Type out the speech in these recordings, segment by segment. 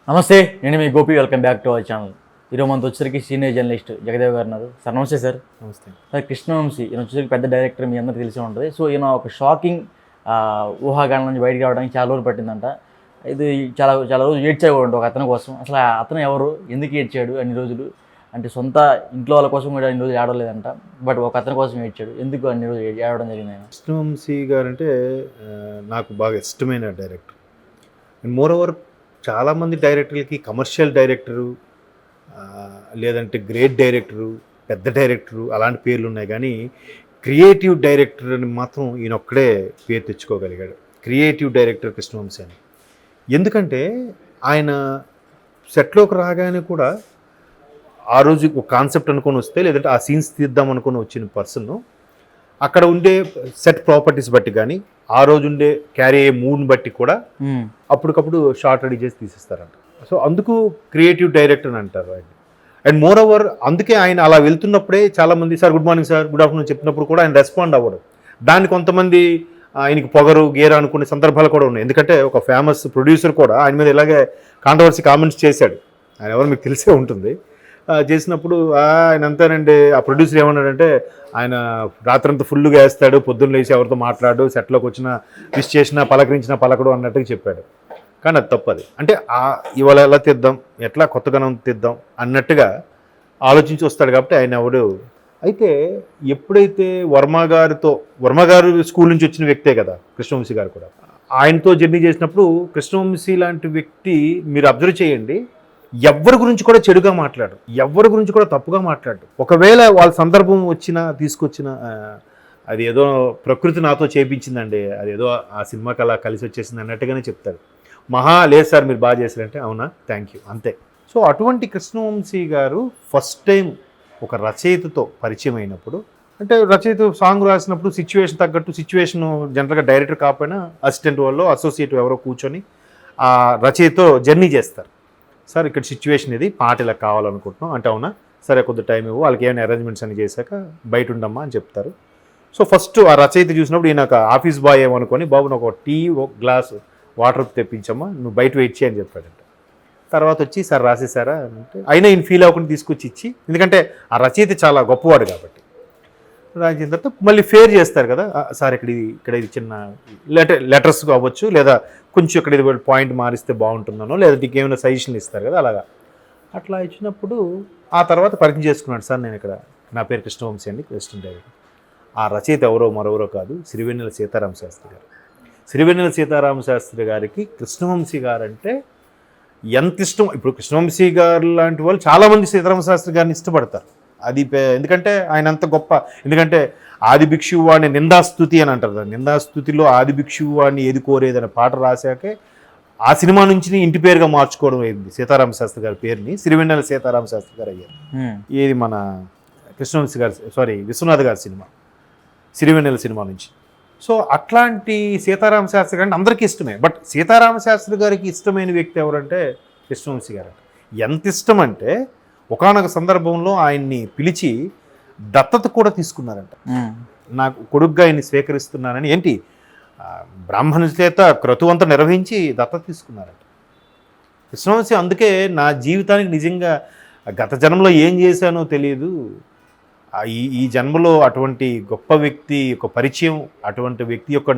నమస్తే, నేను మీ Gopi. Welcome back to our channel. ఈరోజు మనతో వచ్చేసరికి సీనియర్ జర్నలిస్ట్ జగదేవ్ గారు ఉన్నారు. సార్ నమస్తే. సార్ నమస్తే. సార్ కృష్ణవంశీ ఈయన వచ్చేసరికి పెద్ద డైరెక్టర్, మీ అందరికీ తెలిసి ఉంటుంది. సో ఈయన ఒక షాకింగ్ ఊహాగానం నుంచి బయటికి రావడానికి చాలా రోజులు పట్టిందంట. ఇది చాలా చాలా రోజులు ఏడ్చాడు ఒక అతని కోసం. అసలు ఆ అతను ఎవరు, ఎందుకు ఏడ్చాడు అన్ని రోజులు? అంటే సొంత ఇంట్లో వాళ్ళ కోసం కూడా అన్ని రోజులు ఏడవలేదంట, బట్ ఒక అతని కోసం ఏడ్చాడు. ఎందుకు అన్ని రోజులు ఏడవడం జరిగింది ఆయన? కృష్ణవంశీ గారు అంటే నాకు బాగా ఇష్టమైన డైరెక్టర్. అండ్ మోర్ ఓవర్ చాలామంది డైరెక్టర్లకి కమర్షియల్ డైరెక్టరు, లేదంటే గ్రేట్ డైరెక్టరు, పెద్ద డైరెక్టరు అలాంటి పేర్లు ఉన్నాయి. కానీ క్రియేటివ్ డైరెక్టర్ అని మాత్రం ఈయన ఒక్కడే పేరు తెచ్చుకోగలిగాడు. క్రియేటివ్ డైరెక్టర్ కృష్ణవంశీ అని. ఎందుకంటే ఆయన సెట్లోకి రాగానే కూడా ఆ రోజు ఒక కాన్సెప్ట్ అనుకొని వస్తే, లేదంటే ఆ సీన్స్ తీద్దాం అనుకొని వచ్చిన పర్సన్ అక్కడ ఉండే సెట్ ప్రాపర్టీస్ బట్టి కానీ, ఆ రోజు ఉండే క్యారీ అయ్యే మూడ్ని బట్టి కూడా అప్పటికప్పుడు షార్ట్ రెడీ చేసి తీసిస్తారంట. సో అందుకు క్రియేటివ్ డైరెక్టర్ అని అంటారు ఆయన. అండ్ మోర్ ఓవర్ అందుకే ఆయన అలా వెళ్తున్నప్పుడే చాలామంది sir good morning sir, good afternoon చెప్పినప్పుడు కూడా ఆయన రెస్పాండ్ అవ్వడం. దాన్ని కొంతమంది ఆయనకి పొగరు గేరా అనుకునే సందర్భాలు కూడా ఉన్నాయి. ఎందుకంటే ఒక ఫేమస్ ప్రొడ్యూసర్ కూడా ఆయన మీద ఇలాగే కాంట్రవర్సీ కామెంట్స్ చేశాడు. ఆయన ఎవరు మీకు తెలిసే ఉంటుంది. చేసినప్పుడు ఆయన అంతానండి, ఆ ప్రొడ్యూసర్ ఏమన్నాడంటే, ఆయన రాత్రంతా ఫుల్గా వేస్తాడు, పొద్దున్న లేచి ఎవరితో మాట్లాడు, సెట్లోకి వచ్చిన విష్ చేసినా పలకరించినా పలకడు అన్నట్టుగా చెప్పాడు. కానీ అది తప్పది. అంటే ఇవాళ ఎలా తీద్దాం, ఎట్లా కొత్తగానం తీద్దాం అన్నట్టుగా ఆలోచించి వస్తాడు. కాబట్టి ఆయన ఎవడు అయితే ఎప్పుడైతే వర్మ గారు స్కూల్ నుంచి వచ్చిన వ్యక్తే కదా కృష్ణవంశీ గారు కూడా. ఆయనతో జర్నీ చేసినప్పుడు కృష్ణవంశీ లాంటి వ్యక్తి మీరు అబ్జర్వ్ చేయండి, ఎవరి గురించి కూడా చెడుగా మాట్లాడు, ఎవరి గురించి కూడా తప్పుగా మాట్లాడు. ఒకవేళ వాళ్ళ సందర్భం తీసుకొచ్చిన అది ఏదో ప్రకృతి నాతో చేపించిందండి, అదేదో ఆ సినిమాకి అలా కలిసి వచ్చేసింది అన్నట్టుగానే చెప్తాడు. లేదు సార్ మీరు బాగా చేశారంటే అవునా థ్యాంక్ యూ అంతే. సో అటువంటి కృష్ణవంశీ గారు ఫస్ట్ టైం ఒక రచయితతో పరిచయం అయినప్పుడు, అంటే రచయిత సాంగ్ రాసినప్పుడు సిచ్యువేషన్ తగ్గట్టు, సిచ్యువేషన్ జనరల్గా డైరెక్టర్ కాకపోయినా అసిస్టెంట్ వాళ్ళు అసోసియేట్ ఎవరో కూర్చొని ఆ రచయితతో జర్నీ చేస్తారు. సార్ ఇక్కడ సిచ్యువేషన్ ఇది, పాట ఇలా కావాలనుకుంటున్నాం అంటే అవునా సరే కొద్ది టైం ఇవ్వు, వాళ్ళకి ఏమైనా అరేంజ్మెంట్స్ అని చేశాక బయట ఉండమ్మా అని చెప్తారు. సో ఫస్ట్ ఆ రచయిత చూసినప్పుడు ఈయన ఒక ఆఫీస్ బాయ్ ఏమనుకొని, బాబు నాకు ఒక టీ ఒక గ్లాస్ వాటర్ తెప్పించమ్మా, నువ్వు బయట వెయిట్ చేయని చెప్పాడంట. తర్వాత వచ్చి సార్ రాసేసారా అంటే, అయినా ఈయన ఫీల్ అవ్వకుండా తీసుకొచ్చి ఇచ్చి, ఎందుకంటే ఆ రచయిత చాలా గొప్పవాడు కాబట్టి రాసిన తర్వాత మళ్ళీ ఫేర్ చేస్తారు కదా, సార్ ఇక్కడ ఇది చిన్న లెటర్స్ అవ్వచ్చు, లేదా కొంచెం ఇక్కడ ఇది పాయింట్ మారిస్తే బాగుంటుందనో, లేదా ఇంకేమైనా సజెషన్లు ఇస్తారు కదా, అలాగా అట్లా ఇచ్చినప్పుడు ఆ తర్వాత పరిచయం చేసుకున్నాడు. సార్ నేను ఇక్కడ నా పేరు కృష్ణవంశీ అండి, అసిస్టెంట్ డైరెక్టర్. ఆ రచయిత మరెవరో కాదు, సిరివెన్నెల సీతారామ శాస్త్రి గారు. సిరివెన్నెల సీతారామ శాస్త్రి గారికి కృష్ణవంశీ గారు అంటే ఎంత ఇష్టం. ఇప్పుడు కృష్ణవంశీ గారు లాంటి వాళ్ళు చాలామంది సీతారామ శాస్త్రి గారిని ఇష్టపడతారు. అది ఎందుకంటే ఆయన అంత గొప్ప. ఎందుకంటే ఆది భిక్షువు వాడిని నిందాస్తుతి అని అంటారు. నిందాస్తుతిలో ఆది భిక్షువు వాడిని ఏది కోరేదనే పాట రాశాకే ఆ సినిమా నుంచి ఇంటి పేరుగా మార్చుకోవడం అయింది. సీతారామ శాస్త్రి గారి పేరుని సిరివెన్నెల సీతారామ శాస్త్రి గారు అయ్యారు. ఏది మన కృష్ణవంశీ గారి విశ్వనాథ్ గారి సినిమా సిరివెన్నెల సినిమా నుంచి. సో అట్లాంటి సీతారామ శాస్త్రి గారు అందరికీ ఇష్టమే. బట్ సీతారామ శాస్త్రి గారికి ఇష్టమైన వ్యక్తి ఎవరంటే కృష్ణవంశీ గారు. ఎంత ఇష్టం అంటే ఒకానొక సందర్భంలో ఆయన్ని పిలిచి దత్తత కూడా తీసుకున్నారంట. నాకు కొడుగ్గా ఆయన్ని స్వీకరిస్తున్నానని, ఏంటి బ్రాహ్మణుల చేత క్రతువంతా నిర్వహించి దత్తత తీసుకున్నారంట కృష్ణవంశీ. అందుకే నా జీవితానికి నిజంగా గత జన్మలో ఏం చేశానో తెలియదు, ఈ జన్మలో అటువంటి గొప్ప వ్యక్తి యొక్క పరిచయం, అటువంటి వ్యక్తి యొక్క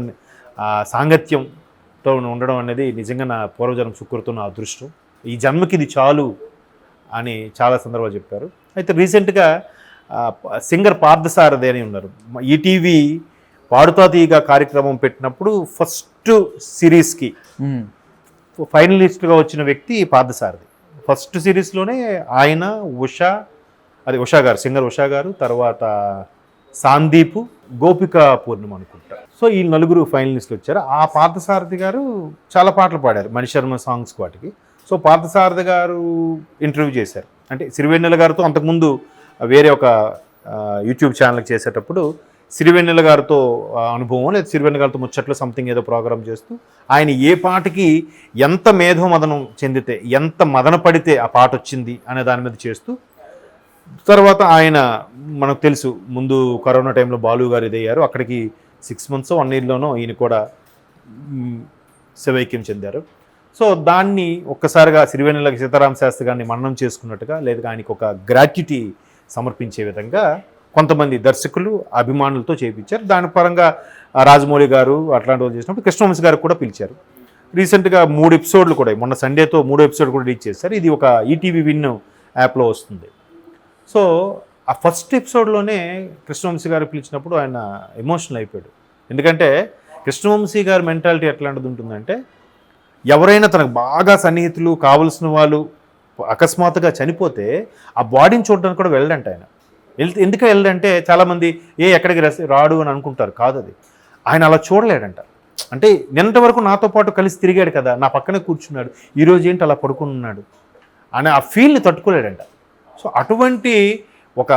సాంగత్యంతో ఉండడం అనేది నిజంగా నా పూర్వజన్మ సుకృతం, నా అదృష్టం. ఈ జన్మకి ఇది చాలు అని చాలా సందర్భాలు చెప్పారు. అయితే రీసెంట్గా సింగర్ పార్థసారథి అని ఉన్నారు, ఈటీవీ పాడుతా తీగ కార్యక్రమం పెట్టినప్పుడు ఫస్ట్ సిరీస్కి ఫైనలిస్ట్గా వచ్చిన వ్యక్తి పార్థసారథి. ఫస్ట్ సిరీస్లోనే ఆయన ఉషా గారు, సింగర్ ఉషా గారు, తర్వాత సాందీప్, గోపికా పూర్ణిమ అనుకుంటా. సో ఈ నలుగురు ఫైనలిస్టులు వచ్చారు. ఆ పార్థసారథి గారు చాలా పాటలు పాడారు మణిశర్మ సాంగ్స్ వాటికి. సో పార్థసారథి గారు ఇంటర్వ్యూ చేశారు. అంటే సిరివెన్నెల గారితో అంతకుముందు వేరే ఒక యూట్యూబ్ ఛానల్కి చేసేటప్పుడు సిరివెన్నెల గారితో అనుభవం, లేదా సిరివెన్నెల గారితో ముచ్చట్లు సంథింగ్ ఏదో ప్రోగ్రామ్ చేస్తూ ఆయన ఏ పాటకి ఎంత మేధోమదనం చెందితే, ఎంత మదన పడితే ఆ పాట వచ్చింది అనే దాని మీద చేస్తూ, తర్వాత ఆయన మనకు తెలుసు ముందు కరోనా టైంలో బాలు గారు ఇదయ్యారు. అక్కడికి 6 months 1 yearలోనో ఈయన కూడా శివైక్యం చెందారు. సో దాన్ని ఒక్కసారిగా సిరివెన్నెల సీతారామ శాస్త్రి గారిని మననం చేసుకున్నట్టుగా లేదా ఆయనకి ఒక గ్రాట్యుటీ సమర్పించే విధంగా కొంతమంది దర్శకులు అభిమానులతో చేయించారు. దాని పరంగా రాజమౌళి గారు అట్లాంటి వాళ్ళు చేసినప్పుడు కృష్ణవంశీ గారు కూడా పిలిచారు. రీసెంట్గా 3 ఎపిసోడ్లు కూడా మొన్న సండేతో 3 ఎపిసోడ్ కూడా రీచ్ చేశారు. ఇది ఒక ఈటీవీ విన్ యాప్లో వస్తుంది. సో ఆ ఫస్ట్ ఎపిసోడ్లోనే కృష్ణవంశీ గారు పిలిచినప్పుడు ఆయన ఎమోషనల్ అయిపోయాడు. ఎందుకంటే కృష్ణవంశీ గారి మెంటాలిటీ ఎట్లాంటిది ఉంటుందంటే, ఎవరైనా తనకు బాగా సన్నిహితులు కావలసిన వాళ్ళు అకస్మాత్తుగా చనిపోతే ఆ బాడీని చూడడానికి కూడా వెళ్ళడంట ఆయన. ఎందుకు వెళ్ళడంటే చాలామంది ఎక్కడికి రాడు అని అనుకుంటారు. కాదు, అది ఆయన అలా చూడలేడంట. అంటే నిన్నటి వరకు నాతో పాటు కలిసి తిరిగాడు కదా, నా పక్కనే కూర్చున్నాడు, ఈరోజు ఏంటి అలా పడుకుని ఉన్నాడు అని ఆ ఫీల్ని తట్టుకోలేడంట. సో అటువంటి ఒక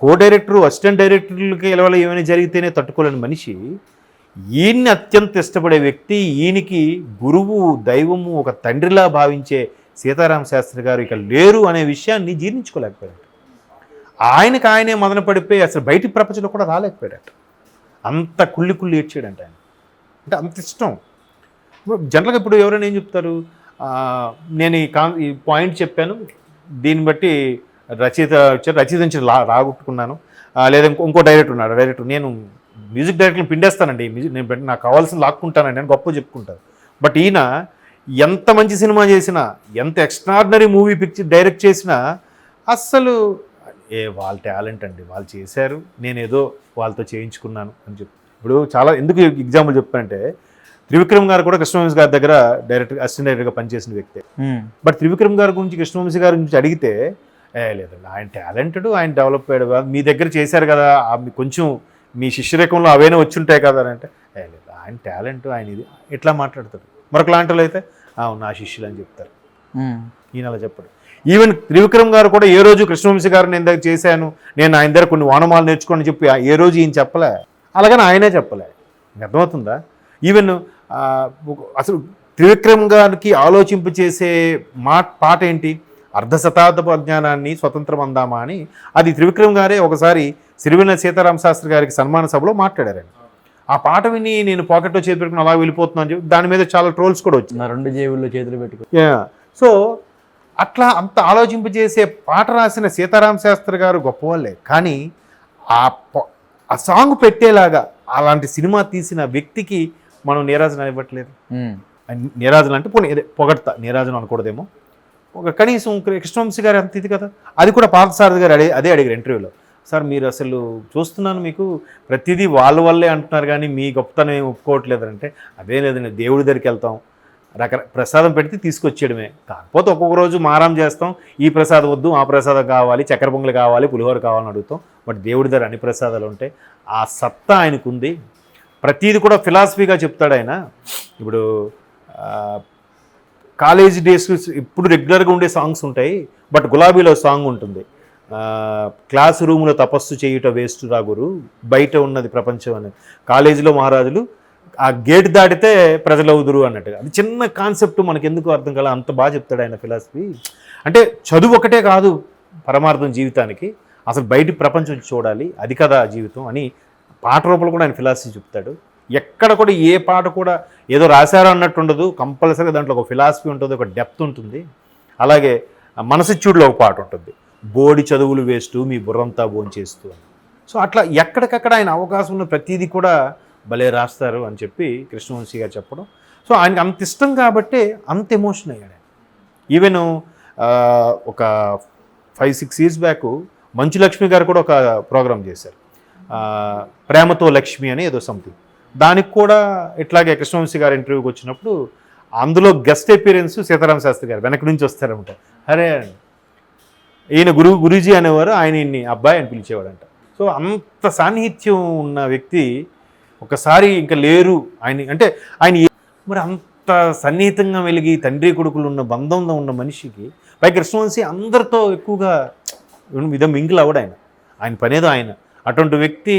కో డైరెక్టరు అసిస్టెంట్ డైరెక్టర్లకి లెవెల్ ఏమైనా జరిగితేనే తట్టుకోలేని మనిషి, ఈయన్ని అత్యంత ఇష్టపడే వ్యక్తి, ఈయనకి గురువు దైవము ఒక తండ్రిలా భావించే సీతారామ శాస్త్రి గారు ఇక లేరు అనే విషయాన్ని జీర్ణించుకోలేకపోయాడు. ఆయనకు ఆయనే మదన పడిపోయి అసలు బయటి ప్రపంచంలో కూడా రాలేకపోయాడట. అంత కుళ్ళి ఏడ్చాడంట ఆయన. అంటే అంత ఇష్టం. జనరల్గా ఇప్పుడు ఎవరైనా ఏం చెప్తారు, నేను ఈ పాయింట్ చెప్పాను, దీన్ని బట్టి రచయిత నుంచి రాగొట్టుకున్నాను, లేదా ఇంకో డైరెక్టర్ ఉన్నాడు, డైరెక్టర్ నేను మ్యూజిక్ డైరెక్టర్ని పిండేస్తానండి, నేను నాకు కావాల్సిన లాక్కుంటానండి అని గొప్ప చెప్పుకుంటారు. బట్ ఈయన ఎంత మంచి సినిమా చేసినా, ఎంత ఎక్స్ట్రాడినరీ మూవీ పిక్చర్ డైరెక్ట్ చేసినా అస్సలు వాళ్ళ టాలెంట్ అండి, వాళ్ళు చేశారు, నేనేదో వాళ్ళతో చేయించుకున్నాను అని చెప్పి. ఇప్పుడు చాలా ఎందుకు ఎగ్జాంపుల్ చెప్పానంటే, త్రివిక్రమ్ గారు కూడా కృష్ణవంశీ గారి దగ్గర అసిస్టెంట్ డైరెక్టర్గా పనిచేసిన వ్యక్తే. బట్ త్రివిక్రమ్ గారి గురించి కృష్ణవంశీ గారి గురించి అడిగితే లేదండి, ఆయన టాలెంటెడ్, ఆయన డెవలప్ అయ్యాడు, మీ దగ్గర చేశారు కదా, కొంచెం మీ శిష్యరేఖంలో అవేనే వచ్చి ఉంటాయి కదా అని అంటే లేదు, ఆయన టాలెంట్, ఆయన ఇది ఇట్లా మాట్లాడతారు. మరొక లాంటిలో అయితే నా శిష్యులు అని చెప్తారు. ఈయన అలా చెప్పాడు. ఈవెన్ త్రివిక్రమ్ గారు కూడా ఏ రోజు కృష్ణవంశీ గారు నేను దగ్గర చేశాను, నేను ఆయన దగ్గర కొన్ని వానమాలు నేర్చుకోని చెప్పి ఏ రోజు ఈయన చెప్పలే, అలాగని ఆయనే చెప్పలే. అర్థమవుతుందా? ఈవెన్ అసలు త్రివిక్రమ్ గారికి ఆలోచింపచేసే పాట ఏంటి, అర్ధ శతాబ్దపు అజ్ఞానాన్ని స్వతంత్రం అందామా అని. అది త్రివిక్రమ్ గారే ఒకసారి సిరివెన్నెల సీతారామ శాస్త్రి గారికి సన్మాన సభలో మాట్లాడారండి. ఆ పాట విని నేను పాకెట్లో చేతి పెట్టుకుని అలా వెళ్ళిపోతున్నాను అని చెప్పి దాని మీద చాలా ట్రోల్స్ కూడా వచ్చింది. 2 జేబుల్లో చేతులు పెట్టుకుని. సో అట్లా అంత ఆలోచింపజేసే పాట రాసిన సీతారామ శాస్త్రి గారు గొప్పవాళ్ళే, కానీ ఆ సాంగ్ పెట్టేలాగా అలాంటి సినిమా తీసిన వ్యక్తికి మనం నీరాజన ఇవ్వట్లేదు. నీరాజన అంటే పొగడతా, నీరాజన అనకూడదేమో. ఒక కనీసం కృష్ణవంశీ గారు అంత ఇది కదా. అది కూడా పార్థసారథి గారు అదే అడిగారు ఇంటర్వ్యూలో, సార్ మీరు అసలు చూస్తున్నాను మీకు ప్రతిదీ వాళ్ళ వల్లే అంటున్నారు కానీ మీ గొప్పతనం ఏమి ఒప్పుకోవట్లేదంటే, అదే లేదండి, దేవుడి దగ్గరికి వెళ్తాం, ప్రసాదం పెడితే తీసుకొచ్చేయడమే, కాకపోతే ఒక్కొక్క రోజు మారాం చేస్తాం, ఈ ప్రసాదం వద్దు ఆ ప్రసాదం కావాలి, చక్కెర పొంగలు కావాలి, పులిహోర కావాలని అడుగుతాం. బట్ దేవుడి దగ్గర అన్ని ప్రసాదాలు ఉంటాయి, ఆ సత్తా ఆయనకు ఉంది. ప్రతీది కూడా ఫిలాసఫీగా చెప్తాడు ఆయన. ఇప్పుడు కాలేజ్ డేస్ ఇప్పుడు రెగ్యులర్గా ఉండే సాంగ్స్ ఉంటాయి, బట్ గులాబీలో సాంగ్ ఉంటుంది, క్లాస్ రూమ్లో తపస్సు చేయుట వేస్ట్ రా గురు, బయట ఉన్నది ప్రపంచం అనేది, కాలేజీలో మహారాజులు ఆ గేట్ దాటితే ప్రజలు అవుదురు అన్నట్టుగా. అది చిన్న కాన్సెప్ట్ మనకి ఎందుకు అర్థం కాలే, అంత బాగా చెప్తాడు ఆయన ఫిలాసఫీ. అంటే చదువు ఒకటే కాదు పరమార్థం జీవితానికి, అసలు బయటి ప్రపంచం చూడాలి, అది కదా జీవితం అని పాట రూపంలో కూడా ఆయన ఫిలాసఫీ చెప్తాడు. ఎక్కడ కూడా ఏ పాట కూడా ఏదో రాశారో అన్నట్టు ఉండదు, కంపల్సరీగా దాంట్లో ఒక ఫిలాసఫీ ఉంటుంది, ఒక డెప్త్ ఉంటుంది. అలాగే మనసిచ్చుడులో ఒక పాట ఉంటుంది, బోడి చదువులు వేస్తూ మీ బుర్రంతా భోంచేస్తూ అని. సో అట్లా ఎక్కడికక్కడ ఆయన అవకాశం ఉన్న ప్రతిదీ కూడా భలే రాస్తారు అని చెప్పి కృష్ణవంశీ గారు చెప్పడం. సో ఆయనకి అంత ఇష్టం కాబట్టి అంత ఎమోషన్ అయ్యాడు. ఈవెన్ ఒక 5-6 years బ్యాక్ మంచు లక్ష్మి గారు కూడా ఒక ప్రోగ్రామ్ చేశారు, ప్రేమతో లక్ష్మి అని ఏదో సంథింగ్. దానికి కూడా ఇట్లాగే కృష్ణవంశీ గారు ఇంటర్వ్యూకి వచ్చినప్పుడు అందులో గెస్ట్ అపీరెన్స్ సీతారామ శాస్త్రి గారు వెనక నుంచి వస్తారనమాట. అరే ఈయన గురూజీ అనేవారు, ఆయన ఈయన్ని అబ్బాయి అని పిలిచేవాడంట. సో అంత సాన్నిహిత్యం ఉన్న వ్యక్తి ఒకసారి ఇంకా లేరు ఆయన అంటే, ఆయన మరి అంత సన్నిహితంగా వెలిగి తండ్రి కొడుకులు ఉన్న బంధంలో ఉన్న మనిషికి పై కృష్ణవంశీ అందరితో ఎక్కువగా మింగిల్ అవ్వడు ఆయన పనేదో ఆయన. అటువంటి వ్యక్తి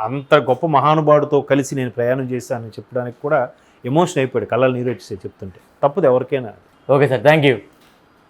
అంత గొప్ప మహానుభావుడితో కలిసి నేను ప్రయాణం చేశానని చెప్పడానికి కూడా ఎమోషన్ అయిపోయాడు, కళ్ళలు నీరు వచ్చేసి చెప్తుంటే. తప్పదు ఎవరికైనా. Okay sir, thank you.